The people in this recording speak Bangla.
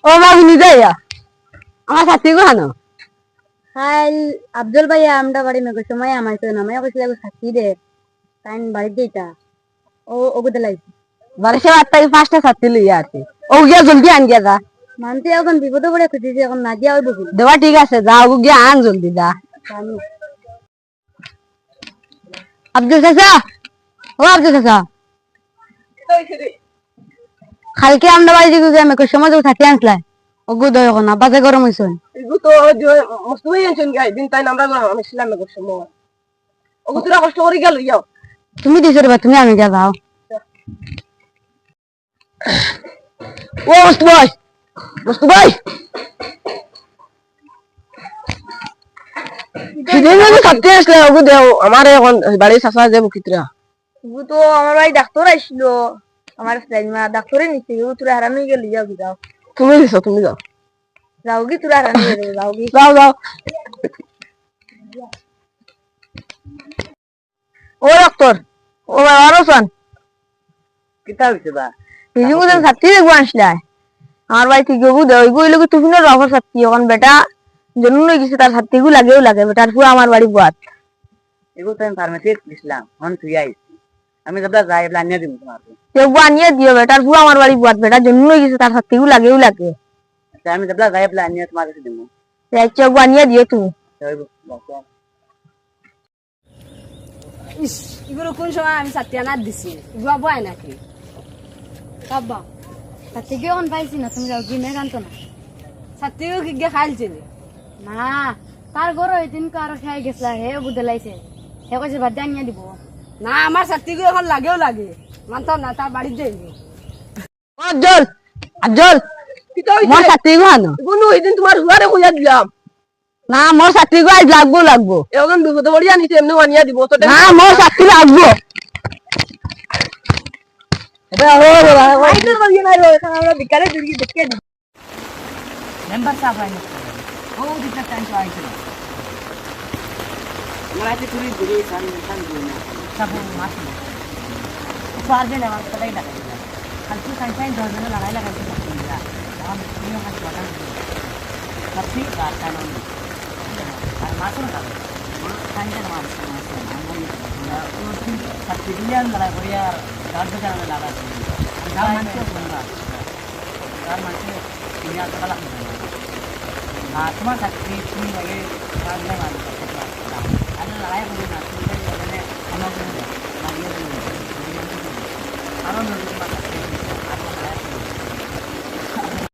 ও মাগনি যাইয়া আমার সাথী গো হানো হাই আব্দুল ভাইয়া আমরা বাড়ি মেঘ সময় আমার তো নামে কইছিল সাথী রে তাই বাড়ি যেটা ওগুদে লাইছি বারে 8টা 5টা সাথী লইয়া আছে ও গিয়া জলদি আন গিয়া যা মানতে এখন বিপদে পড়ে খুঁজেছি এখন না গিয়া হইব দেওয়া ঠিক আছে যা ও গিয়া আন জলদি যা আব্দুল চাচা ও আব্দুল চাচা কালকে আমরা বাড়ি যে মেঘ সময় যে সাথী আনছিলাম ওগু দয় না বাজে গরম হইছে এগু তো মস্ত হয়ে আনছেন গাই দিন তাই আমরা আমি ছিলাম না করছো ওগু তোরা কষ্ট করে গেল যাও তুমি দিছো রে তুমি আমি গিয়া যাও ও মস্তু ভাই সেদিন আমি সাথে আসলে ওগু দেও আমার এখন বাড়ি চাচা যে বকিতরা ওগু তো আমার ভাই ডাক্তার আইছিল আমার সাইমা ডাক্তারে নিছে ও তোরা হারান হয়ে গেলি যাও যাও তুমি দিছো তুমি যাও যাও কি তোরা হারান হয়ে যাবে যাও কি যাও যাও ও ডাক্তার ও আরো শোন কিতা হইছে বা বিজু কোন ছাত্রী দেখবো আসলাই আমার বাড়ি থেকে গবু দেয় ওইগুলো লোক তুমি না রফর ছাত্রী এখন বেটা জন্ম হয়ে গেছে তার ছাত্রীগুলো লাগেও লাগে বেটার পুরো আমার বাড়ি বাত এগু তো আমি ফার্মেসি গেছিলাম হন তুই আইছি আমি যাবলা যাই এবলা আনিয়ে দিব তোমাকে দেখবো আনিয়ে দিও বেটার পুরো আমার বাড়ি বাত বেটা জন্ম হয়ে গেছে তার ছাত্রীগুলো লাগেও লাগে আমি যাবলা যাই এবলা আনিয়ে তোমার কাছে দিব দেখবো আনিয়ে দিও তুমি এগুলো কোন সময় আমি সাথী আনার দিছি এগুলো বয় নাকি কাব্বা সাথীকে এখন পাইছি না তুমি যাও কিনে জানতো না সাথীও কি গিয়ে খাইলছিল না তার ঘর ওই দিন আরো খাই গেছিল হে বুঝে লাইছে হে কইছে বাদ আনিয়ে দিব না আমার সাথীকে এখন লাগেও লাগে মানতাম না তার বাড়িতে যাইবি আজল আজল কিতা হইছে মোর ছাত্রী গো আনো এগুলো ওই দিন তোমার হুয়ারে কইয়া দিলাম না মোর ছাত্রী গো আজ লাগবো এখন বিপদে পড়ি আনিতে এমনি আনিয়ে দিব তো না মোর ছাত্রী লাগবো এটা ও আইতে কইয়া নাই রো এখন আমরা বিকালে দিকে দেখে দি মেম্বার সাহেব আইছে ও দিটা টাইম তো আইছে আমরা আইতে তুই দিবি সান দিবি না সব মাছ না বাদ দে না আমার কলাই না কালকে সাইন ধরবে লড়াই লাগাইছে না हम तीनों का छोटा सबसे गाता नहीं और मासूम का खाने का मासूम और सब दिल्ली में लगा बढ़िया गार्ड बजा में लगा गांव में से बोलना गांव में से दुनिया का लग हां तुम्हारा साथी तुम लगे गांव में मार अरे लड़ाई बोले ना तुम ने हम लोग मारिए और लोग